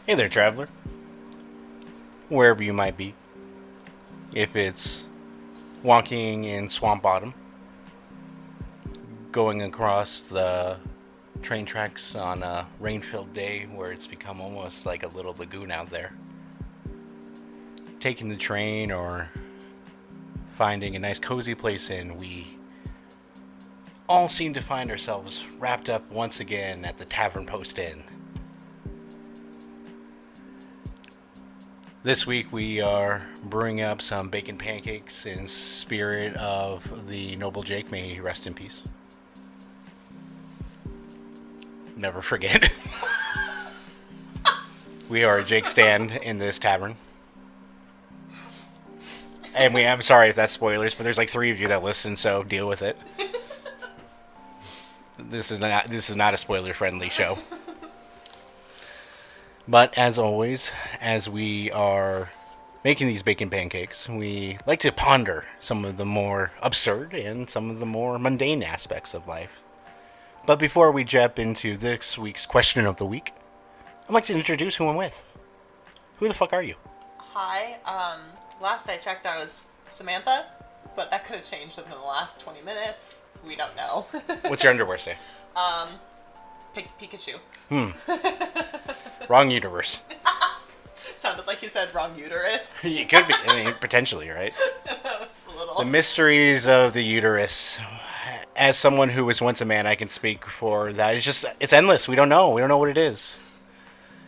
Hey there, traveler. Wherever you might be. If it's walking in Swamp Bottom, going across the train tracks on a rain-filled day where it's become almost like a little lagoon out there, taking the train or finding a nice cozy place in, we all seem to find ourselves wrapped up once again at the Tavern Post Inn. This week we are brewing up some bacon pancakes in spirit of the noble Jake. May he rest in peace. Never forget. We are a Jake stand in this tavern. And I'm sorry if that's spoilers, but there's like 3 of you that listen, so deal with it. This is not a spoiler friendly show. But as always, as we are making these bacon pancakes, we like to ponder some of the more absurd and some of the more mundane aspects of life. But before we jump into this week's question of the week, I'd like to introduce who I'm with. Who the fuck are you? Hi, last I checked I was Samantha, but that could have changed within the last 20 minutes. We don't know. What's your underwear say? Pikachu. Wrong universe. Sounded like you said wrong uterus. It could be. I mean, potentially, right? That was a little... The mysteries of the uterus. As someone who was once a man, I can speak for that. It's endless. We don't know. We don't know what it is.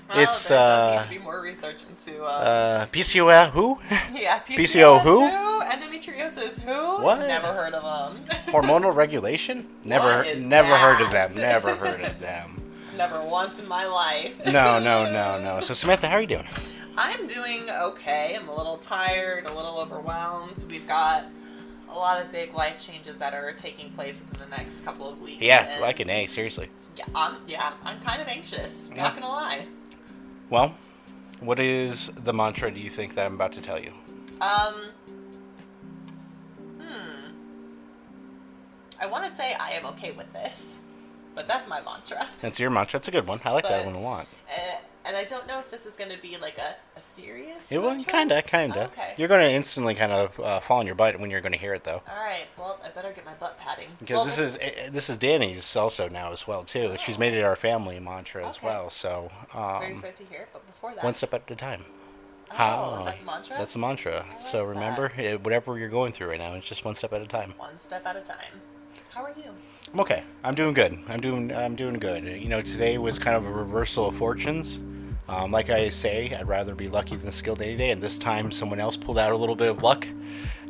Well, It's, there does need to be more research into, PCO who? Yeah, PCO who? Endometriosis who? What? Never heard of them. Hormonal regulation? Never What is heard of that? them. Never heard of them. Never once in my life. No. So Samantha, how are you doing? I'm doing okay. I'm a little tired, a little overwhelmed. We've got a lot of big life changes that are taking place within the next couple of weeks. Yeah, like an A, seriously. Yeah, I'm kind of anxious. Yeah. Not gonna lie. Well, what is the mantra do you think that I'm about to tell you? I want to say I am okay with this, but that's my mantra. That's your mantra. That's a good one. I like that one a lot. And I don't know if this is going to be like a serious It will, mantra. kinda. Okay. You're going to instantly kind of fall on your butt when you're going to hear it, though. All right. Well, I better get my butt padding. Because this is Danny's also now as well too. Oh. She's made it our family mantra as Okay. well. So Very excited to hear it, but before that, one step at a time. Oh, is that the mantra? That's the mantra. I like So remember, whatever you're going through right now, it's just one step at a time. One step at a time. How are you? I'm okay. I'm doing good. I'm doing good. You know, today was kind of a reversal of fortunes. Like I say, I'd rather be lucky than skilled any day, and this time someone else pulled out a little bit of luck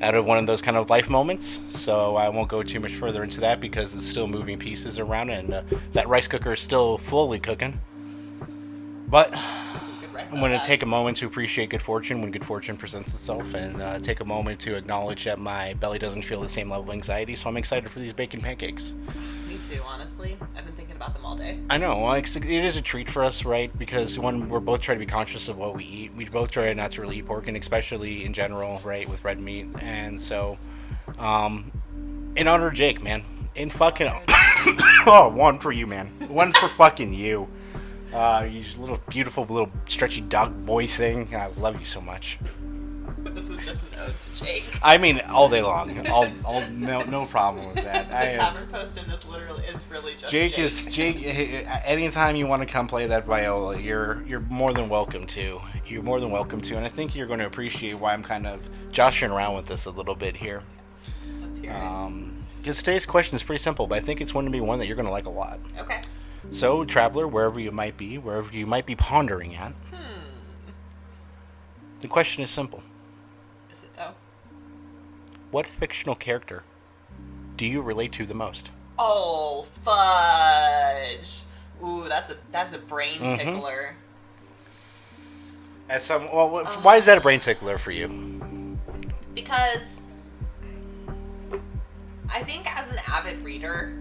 out of one of those kind of life moments. So I won't go too much further into that because it's still moving pieces around, and that rice cooker is still fully cooking. But Some good rice I'm going to take a moment to appreciate good fortune when good fortune presents itself, and take a moment to acknowledge that my belly doesn't feel the same level of anxiety, so I'm excited for these bacon pancakes. Me too, honestly. I've been thinking about them all day. I know, well, it is a treat for us, right? Because one, we're both trying to be conscious of what we eat. We both try not to really eat pork, and especially in general, right, with red meat. And so, in honor of Jake, man, in fucking... Oh, one for you, man. One for fucking you. You little beautiful little stretchy dog boy thing. I love you so much. This is just an ode to Jake. I mean, all day long. No problem with that. The Tavern Post in this literally is really just Jake. Anytime you want to come play that viola, you're more than welcome to. You're more than welcome to, and I think you're going to appreciate why I'm kind of joshing around with this a little bit here. Let's hear it. Because today's question is pretty simple, but I think it's going to be one that you're going to like a lot. Okay. So, traveler, wherever you might be pondering at, the question is simple. Is it though? What fictional character do you relate to the most? Oh, fudge! Ooh, that's a brain tickler. Why is that a brain tickler for you? Because I think as an avid reader,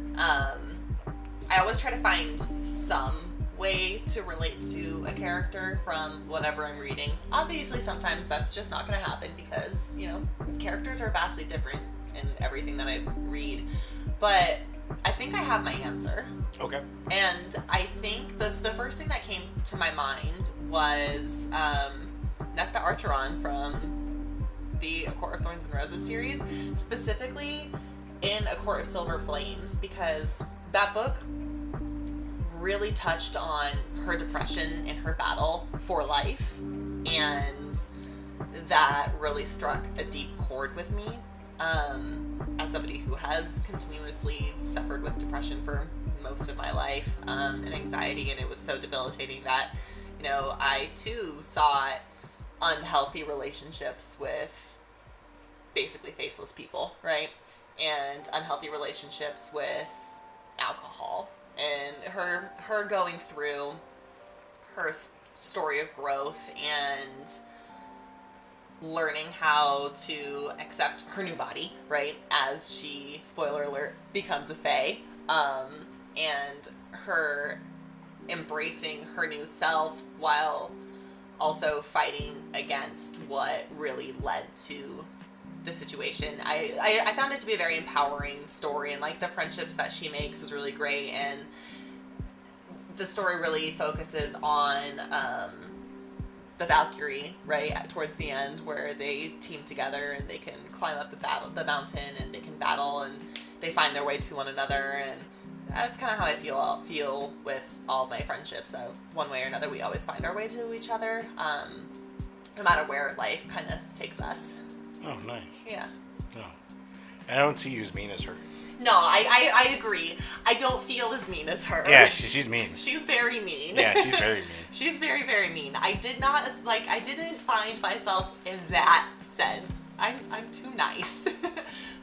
I always try to find some way to relate to a character from whatever I'm reading. Obviously, sometimes that's just not going to happen because, characters are vastly different in everything that I read. But I think I have my answer. Okay. And I think the first thing that came to my mind was Nesta Archeron from the A Court of Thorns and Roses series, specifically in A Court of Silver Flames, because that book really touched on her depression and her battle for life, and that really struck a deep chord with me. As somebody who has continuously suffered with depression for most of my life, and anxiety, and it was so debilitating that, you know, I too sought unhealthy relationships with basically faceless people, right? And unhealthy relationships with alcohol. And her going through her story of growth and learning how to accept her new body, right? As she, spoiler alert, becomes a fae. And her embracing her new self while also fighting against what really led to the situation. I found it to be a very empowering story, and like the friendships that she makes is really great, and the story really focuses on the Valkyrie, right, towards the end, where they team together and they can climb up the mountain, and they can battle, and they find their way to one another. And that's kind of how I feel with all my friendships. Of one way or another, we always find our way to each other, no matter where life kind of takes us. Oh, nice. Yeah. Oh. I don't see you as mean as her. No, I agree. I don't feel as mean as her. Yeah, she's mean. She's very mean. Yeah, she's very mean. She's very, very mean. I didn't find myself in that sense. I'm too nice.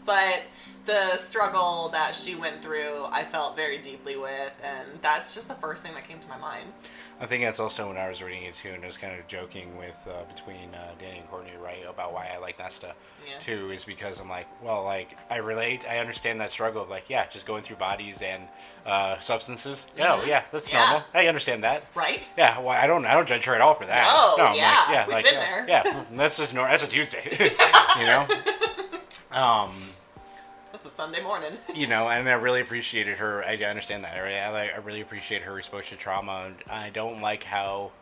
But the struggle that she went through, I felt very deeply with, and that's just the first thing that came to my mind. I think that's also when I was reading it too, and I was kind of joking with between Danny and Courtney, right, about why I like Nesta too, is because I'm like, well, like I understand that struggle of like, yeah, just going through bodies and substances. Mm-hmm. Oh, yeah, that's normal. I understand that. Right? Yeah. Well, I don't judge her at all for that. No, I'm yeah, like, yeah, we've like, been there. Yeah, that's just that's a Tuesday. You know. It's a Sunday morning. You know, and I really appreciated her. I understand that. I really appreciate her exposure to trauma. I don't like how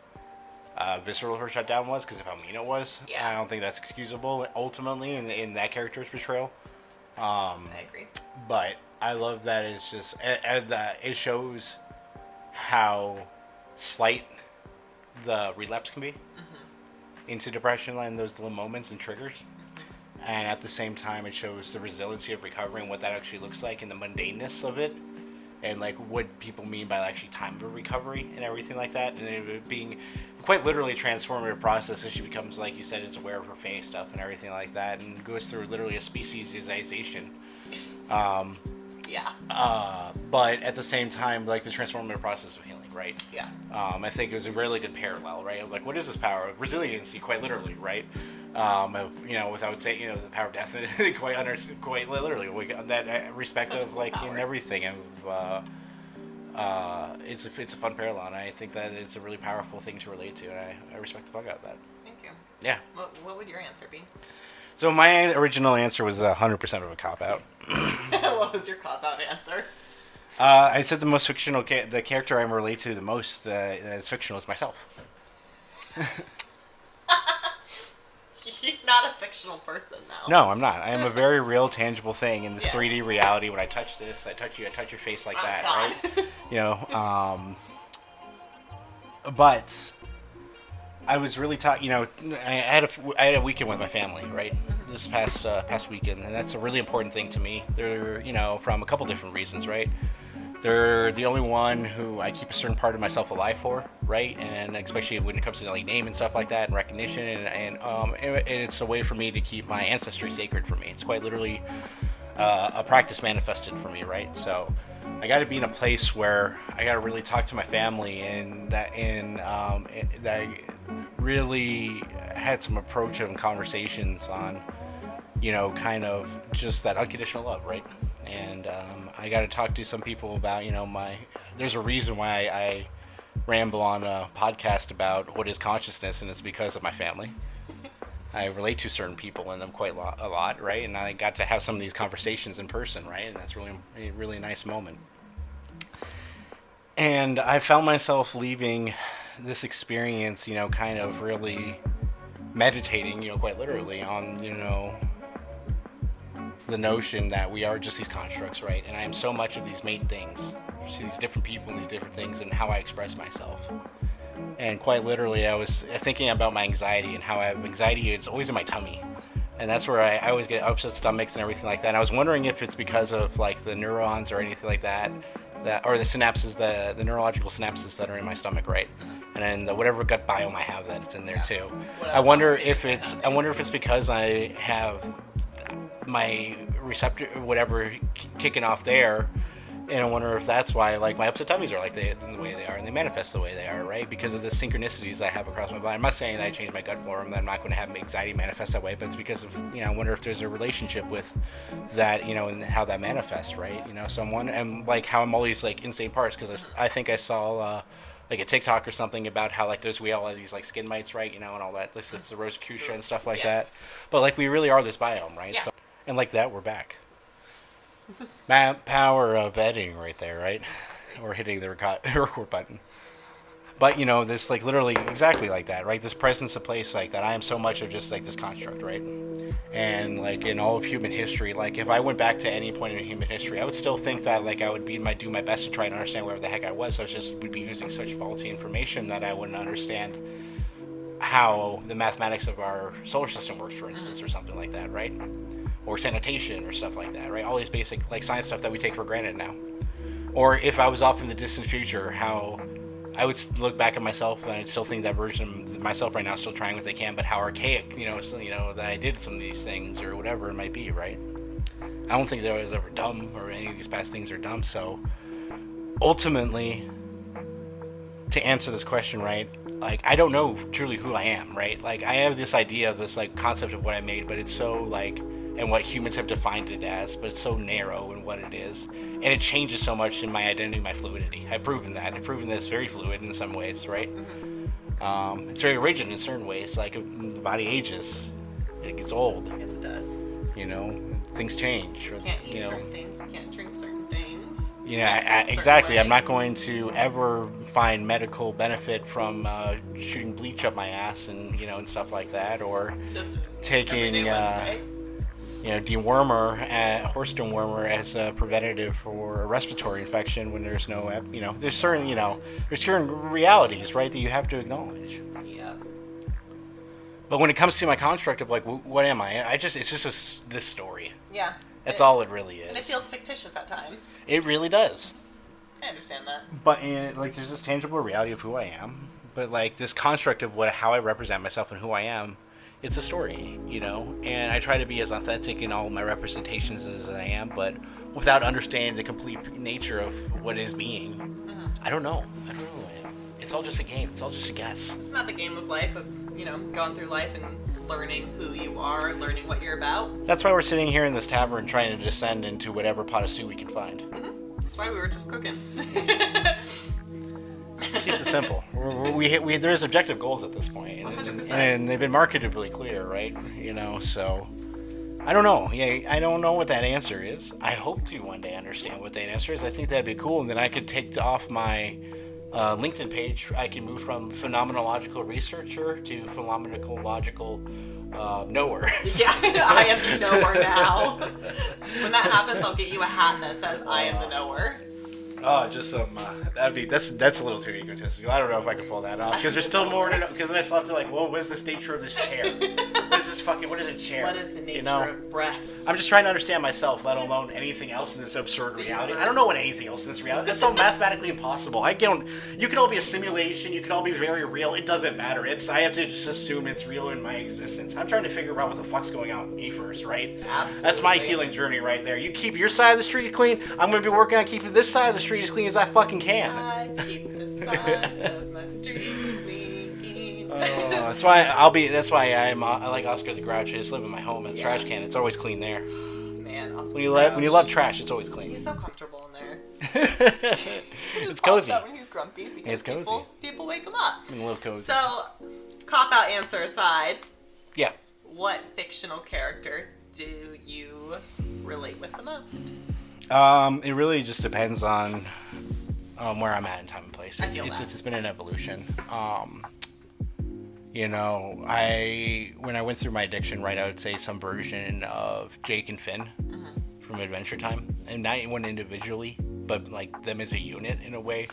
visceral her shutdown was, because of how mean it was. Yeah. I don't think that's excusable, ultimately, in that character's portrayal. I agree. But I love that it's just... it shows how slight the relapse can be into depression and those little moments and triggers. And at the same time, it shows the resiliency of recovery and what that actually looks like, and the mundaneness of it, and like what people mean by actually time of recovery and everything like that, and it being quite literally a transformative process as she becomes, like you said, is aware of her face stuff and everything like that, and goes through literally a speciesization. But at the same time, like the transformative process of healing, right? Yeah. I think it was a really good parallel, right? Like, what is this power? Resiliency, quite literally, right? Without saying, the power of death, quite literally, that respect Such of cool like power. in everything, and it's a fun parallel, and I think that it's a really powerful thing to relate to, and I respect the fuck out of that. Thank you. Yeah. What would your answer be? So my original answer was 100% of a cop out. What was your cop-out answer? I said the most fictional, the character I relate to the most as fictional is myself. You're not a fictional person now. No, I'm not. I am a very real, tangible thing in this 3D reality. When I touch this, I touch you, I touch your face like that, God. right? But I was really I had a weekend with my family, right? This past weekend, and that's a really important thing to me. They're, from a couple different reasons, right? They're the only one who I keep a certain part of myself alive for, right? And especially when it comes to like name and stuff like that, and recognition, and it's a way for me to keep my ancestry sacred for me. It's quite literally a practice manifested for me, right? So I got to be in a place where I got to really talk to my family, and that I really had some approach and conversations on, kind of just that unconditional love, right? And I got to talk to some people about, there's a reason why I ramble on a podcast about what is consciousness, and it's because of my family. I relate to certain people in them quite a lot, right? And I got to have some of these conversations in person, right? And that's really a nice moment. And I found myself leaving this experience, kind of really meditating, quite literally on, the notion that we are just these constructs, right? And I am so much of these made things, these different people and these different things, and how I express myself. And quite literally, I was thinking about my anxiety and how I have anxiety. It's always in my tummy, and that's where I always get upset stomachs and everything like that. And I was wondering if it's because of like the neurons or anything like that, or the synapses, the neurological synapses that are in my stomach, right? And then whatever gut biome I have, that it's in there too. I wonder if it's because I have my receptor, whatever, kicking off there. And I wonder if that's why, like, my upset tummies are like the way they are, and they manifest the way they are, right? Because of the synchronicities that I have across my body. I'm not saying that I changed my gut form, that I'm not going to have anxiety manifest that way, but it's because of, I wonder if there's a relationship with that, and how that manifests, right? So I'm wondering, and like how I'm always like insane parts, because I think I saw like a TikTok or something about how like we all have these like skin mites, right? And all that. This the Rosacrucian and stuff like that. But like we really are this biome, right? Yeah. So, and like that, we're back. Power of editing right there, right? Or hitting the record button. But, this like literally exactly like that, right? This presence of place like that. I am so much of just like this construct, right? And like in all of human history, like if I went back to any point in human history, I would still think that like I would do my best to try and understand wherever the heck I was. So it's just would be using such faulty information that I wouldn't understand how the mathematics of our solar system works, for instance, or something like that, right? Or sanitation or stuff like that, right? All these basic like science stuff that we take for granted now. Or if I was off in the distant future, how I would look back at myself and I'd still think that version of myself right now is still trying what they can, but how archaic, that I did some of these things or whatever it might be, right? I don't think that I was ever dumb or any of these past things are dumb. So ultimately, to answer this question, right? Like, I don't know truly who I am, right? Like, I have this idea of this like concept of what I made, but it's so like, and what humans have defined it as, but it's so narrow in what it is. And it changes so much in my identity, my fluidity. I've proven that. I've proven that it's very fluid in some ways, right? Mm-hmm. It's very rigid in certain ways. Like, the body ages. It gets old. Yes, it does. Things change. We can't eat certain things. We can't drink certain things. Exactly. I'm not going to ever find medical benefit from shooting bleach up my ass and, and stuff like that. Or just taking... dewormer, horse dewormer as a preventative for a respiratory infection when there's no, there's certain realities, right, that you have to acknowledge. Yeah. But when it comes to my construct of like, what am I? It's just this story. Yeah. That's all it really is. And it feels fictitious at times. It really does. I understand that. But like, there's this tangible reality of who I am. But like this construct of how I represent myself and who I am. It's a story, and I try to be as authentic in all my representations as I am, but without understanding the complete nature of what is being. Mm-hmm. I don't know. It's all just a game. It's all just a guess. It's not the game of life of, going through life and learning who you are, learning what you're about. That's why we're sitting here in this tavern trying to descend into whatever pot of stew we can find. Mm-hmm. That's why we were just cooking. Keeps it simple. There's objective goals at this point, 100%. And they've been marketed really clear, right? So I don't know. I don't know what that answer is. I hope to one day understand what that answer is. I think that'd be cool, and then I could take off my LinkedIn page. I can move from phenomenological researcher to phenomenological knower. Yeah, I am the knower now. When that happens, I'll get you a hat that says "I am the knower." Oh, just some. That's a little too egotistical. I don't know if I can pull that off because there's still more to know. Because then I still have to what is this nature of this chair? What is a chair? What is the nature of breath? I'm just trying to understand myself, let alone anything else in this absurd reality. I don't know what anything else in this reality. That's so mathematically impossible. You could all be a simulation. You could all be very real. It doesn't matter. I have to just assume it's real in my existence. I'm trying to figure out what the fuck's going on with me first, right? Absolutely. That's my healing journey right there. You keep your side of the street clean. I'm going to be working on keeping this side of the street as clean as I fucking can. I keep the side of my street clean. That's why I like Oscar the Grouch. I just live in my home in a trash can. It's always clean there. Man, Oscar when you love trash, it's always clean. He's so comfortable in there. It's cozy. Out when he's grumpy because it's cozy. People wake him up. A little cozy. So, cop out answer aside. Yeah. what fictional character do you relate with the most? It really just depends on where I'm at in time and place. It's been an evolution. You know, when I went through my addiction, right, I would say some version of Jake and Finn from Adventure Time, and not one individually, but like them as a unit in a way.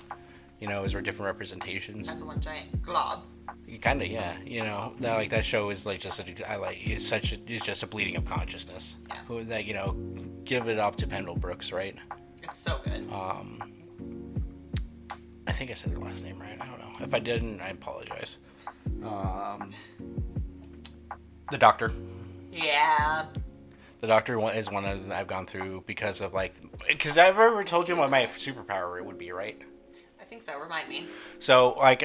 You know, as we're different representations. As a one giant glob. Kind of, yeah. You know, that show is like just it's just a bleeding of consciousness. Yeah. Who that give it up to Pendle Brooks, right? It's so good. I think I said their last name right. I don't know. If I didn't, I apologize. The Doctor. Yeah. The Doctor is one of them I've gone through because I've ever told you what my superpower would be, right? I think so. Remind me. So, like,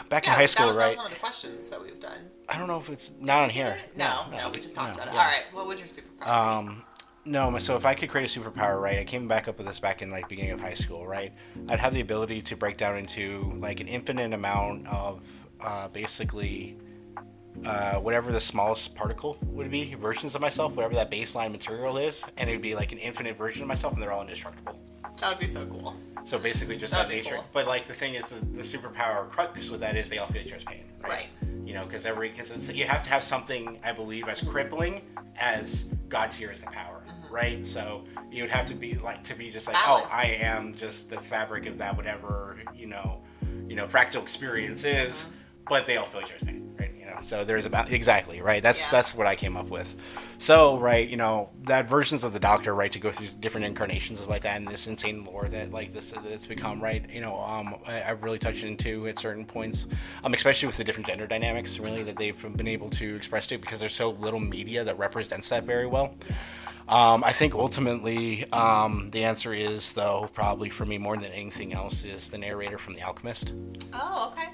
back in high school, that right? was one of the questions that we've done. I don't know if it's not on here. No, we just talked about it. Yeah. All right, what would your superpower be? No, so if I could create a superpower, right, I came back up with this back in, like, beginning of high school, right? I'd have the ability to break down into, like, an infinite amount of, basically, whatever the smallest particle would be, versions of myself, whatever that baseline material is, and it would be, like, an infinite version of myself, and they're all indestructible. That would be so cool. So basically just that nature. Cool. But like the thing is the superpower crux with that is they all feel each other's pain, right? You know, because you have to have something, I believe, as crippling as God tier is the power, right? So you would have to be just like, balance. Oh, I am just the fabric of that whatever, fractal experience is, but they all feel each other's pain, right? You know, so there's exactly, right? That's what I came up with. So, right, that versions of the Doctor, right, to go through different incarnations of like that and this insane lore that like that's become, right, I've really touched into at certain points, especially with the different gender dynamics, really, that they've been able to express to because there's so little media that represents that very well. I think ultimately the answer is, though, probably for me more than anything else, is the narrator from The Alchemist. Oh, okay.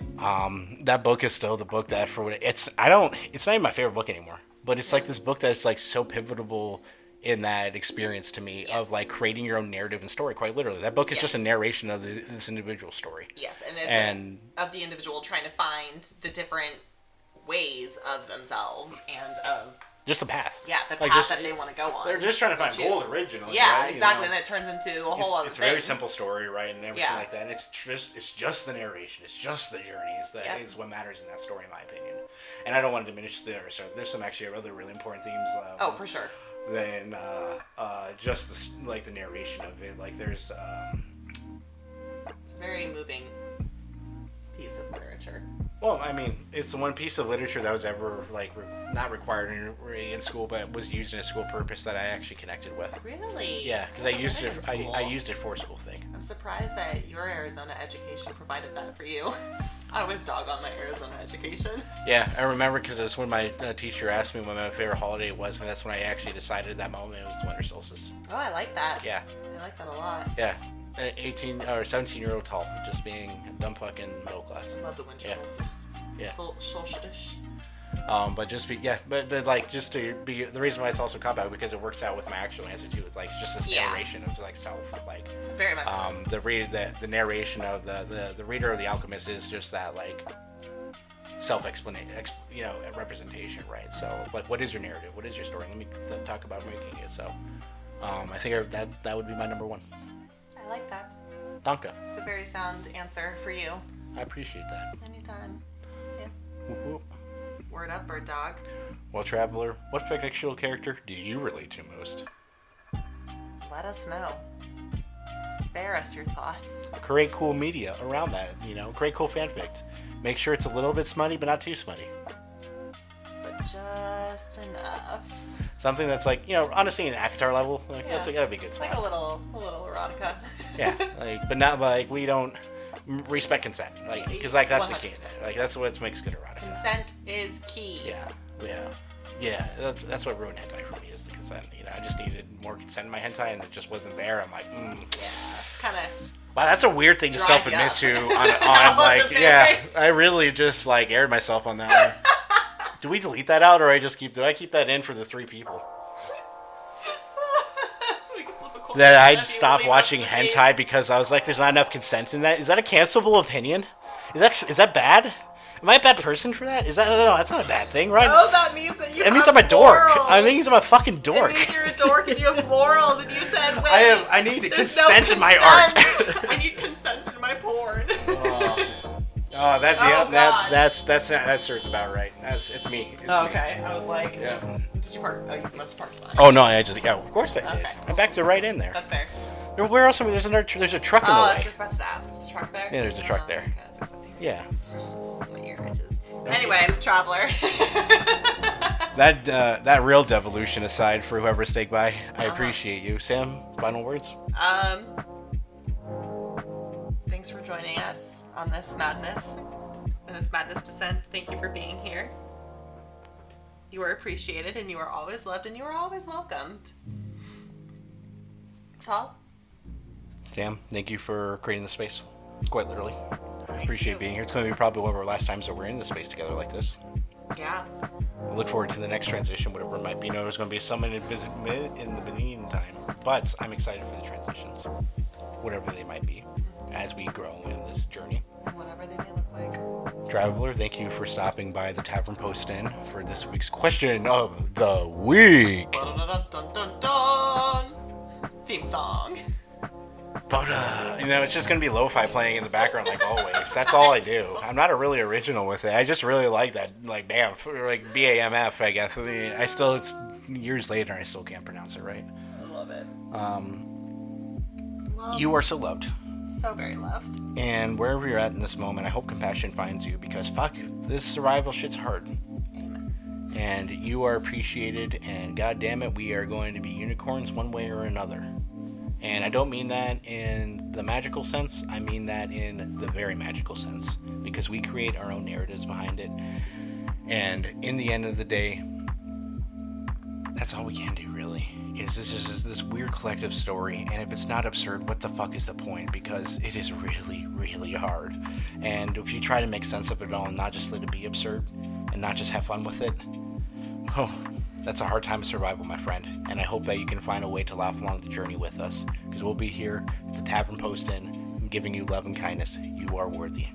That book is still the book that it's not even my favorite book anymore. But it's like this book that's like so pivotal in that experience to me of like creating your own narrative and story. Quite literally, that book is just a narration of this individual story. Yes, and it's of the individual trying to find the different ways of themselves and of just the path. Yeah, the path that they want to go on. They're just trying to find gold originally. Yeah, right? exactly, and it turns into a whole other thing. It's a very simple story, right, and everything like that. And it's just the narration. It's just the journey is what matters in that story, in my opinion. And I don't want to diminish there's some actually other really important themes. For sure. Than just the narration of it. Like there's. It's a very moving piece of literature. Well, I mean, it's the one piece of literature that was ever not required in school, but was used in a school purpose that I actually connected with. Really? Yeah, because I used it. I used it for a school thing. I'm surprised that your Arizona education provided that for you. I always dog on my Arizona education. Yeah, I remember because it was when my teacher asked me what my favorite holiday was, and that's when I actually decided at that moment it was the winter solstice. Oh, I like that. Yeah. I like that a lot. Yeah. 18 or 17-year-old tall, just being dumb fucking middle class. Love the winter solstice. Yeah. Solstice. But like just to be the reason why it's also cop out because it works out with my actual answer too. It's like it's just this narration of like self, like very much. So. The narration of the reader of The Alchemist is just that like self-explanation, representation, right? So like, what is your narrative? What is your story? Let me talk about making it. So, I think that would be my number one. I like that. Danke. It's a very sound answer for you. I appreciate that. Anytime. Yeah. Whoop, whoop. Word up, bird dog. Well, Traveler, what fictional character do you relate to most? Let us know. Bear us your thoughts. Create cool media around that, create cool fanfics. Make sure it's a little bit smutty, but not too smutty. But just enough. Something that's like, honestly, an ACOTAR level, that'd be a good spot. Like a little erotica. Yeah, but not like we don't respect consent, because that's 100%. The key. Like that's what makes good erotica. Consent is key. Yeah. That's what ruined hentai for me is the consent. I just needed more consent in my hentai, and it just wasn't there. I'm like, Yeah, kind of. Wow, that's a weird thing to self-admit to. I really just aired myself on that one. Do we delete that out, or did I keep that in for the 3 people? That I'd stop watching hentai because I was like, there's not enough consent in that. Is that a cancelable opinion? Is that bad? Am I a bad person for that? Is that no? That's not a bad thing, right? Oh, that means that you. It means have I'm a dork. morals. I means I'm a fucking dork. It means you're a dork and you have morals, and you said, "Wait, I need there's consent no in my consent. art." I need consent in my porn. That serves about right. It's me. It's okay, me. I was like, Yeah. Did you park? Oh, you must have parked behind. Oh no, of course I did. Okay. I backed it right in there. That's fair. Where else? There's a truck in the Oh, I way. was just about to ask. Is the truck there? Yeah, there's a truck there. Okay, that's exciting. Yeah. My ear itches. Anyway, traveler. That real devolution aside for whoever stayed by, I appreciate you. Sam, final words? Thanks for joining us on this madness descent. Thank you for being here. You are appreciated, and you are always loved, and you are always welcomed. Tall? Sam, thank you for creating the space. Quite literally. Appreciate you. being here. It's going to be probably one of our last times that we're in the space together like this. Yeah. I look forward to the next transition, whatever it might be. There's going to be someone in the meantime, but I'm excited for the transitions, whatever they might be, as we grow in this journey. Whatever they may look like. Traveler, thank you for stopping by the Tavern Post-In for this week's question of the week. Dun, dun, dun, dun, dun. Theme song. But, it's just going to be lo-fi playing in the background like always. That's all I do. I'm not really original with it. I just really like that, like, BAMF, or like BAMF, I guess. It's years later, I still can't pronounce it right. I love it. You are so loved. So very loved. And wherever you're at in this moment, I hope compassion finds you, because fuck, this survival shit's hard. Amen. And you are appreciated, and god damn it, we are going to be unicorns one way or another. And I don't mean that in the magical sense, I mean that in the very magical sense, because we create our own narratives behind it. And in the end of the day, that's all we can do, really. This is just this weird collective story, and if it's not absurd, what the fuck is the point? Because it is really, really hard. And if you try to make sense of it all and not just let it be absurd, and not just have fun with it, oh, that's a hard time of survival, my friend. And I hope that you can find a way to laugh along the journey with us, because we'll be here at the Tavern Post-In, giving you love and kindness. You are worthy.